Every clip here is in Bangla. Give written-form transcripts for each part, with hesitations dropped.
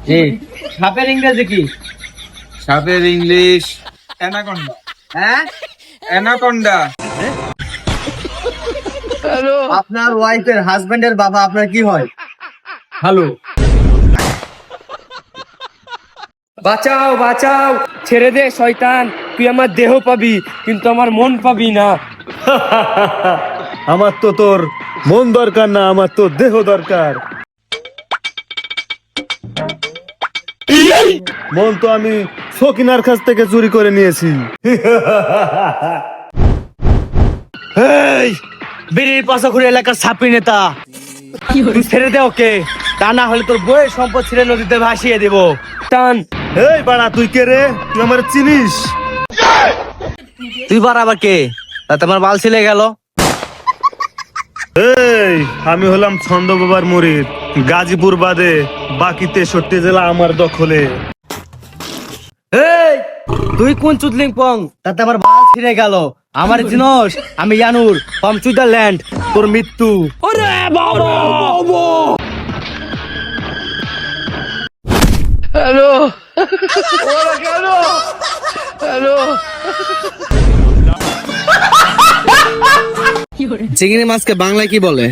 জি। সাপের ইংরেজি কি? সাপের ইংলিশ অ্যানাকোন্ডা। হ্যাঁ, অ্যানাকোন্ডা। আপনার ওয়াইফের হাজবেন্ডের বাবা আপনার কি হয়? হ্যালো, বাঁচাও বাঁচাও, ছেড়ে দে শয়তান। তুই আমার দেহ পাবি কিন্তু আমার মন পাবি না। আমার তো তোর মন দরকার না, আমার তো দেহ দরকার। মন তো আমি সকিনার কাছ থেকে চুরি করে নিয়েছি। এই বিড়ির পাশাখুরি এলাকার ছাপি নেতা, তুই ছেড়ে দে ওকে, তা না হলে তোর বইয়ের সম্পদ ছেড়ে নদীতে ভাসিয়ে দেব। টান। এই বাড়া, তুই কে রে? তুই আমার চিনিস? তুই বার আবার কে? তাতে আমার বাল ছিলে গেল। এই আমি হলাম ছন্দ বাবার মুরিদ। গাজীপুর বাদে বাকি 63 জেলা আমার দখলে। এই তুই কোন চুদলিং পং? তাতে আমার বাল ছিঁড়ে গেল। আমার জিনস, আমি ইয়ানুর ফ্রম সুইজারল্যান্ড। তোর মৃত্যু। ওরে বাবা! হ্যালো, ওরা কেন? হ্যালো, চিংড়ি মাছকে বাংলায় কি বলে?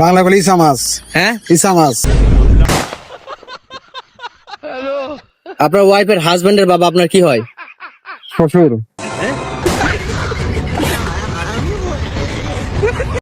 বাংলা বলে ইসা মাছ। হ্যাঁ, ইসা মাছ। আপনার ওয়াইফের হাজবেন্ডের বাবা আপনার কি হয়? শ্বশুর।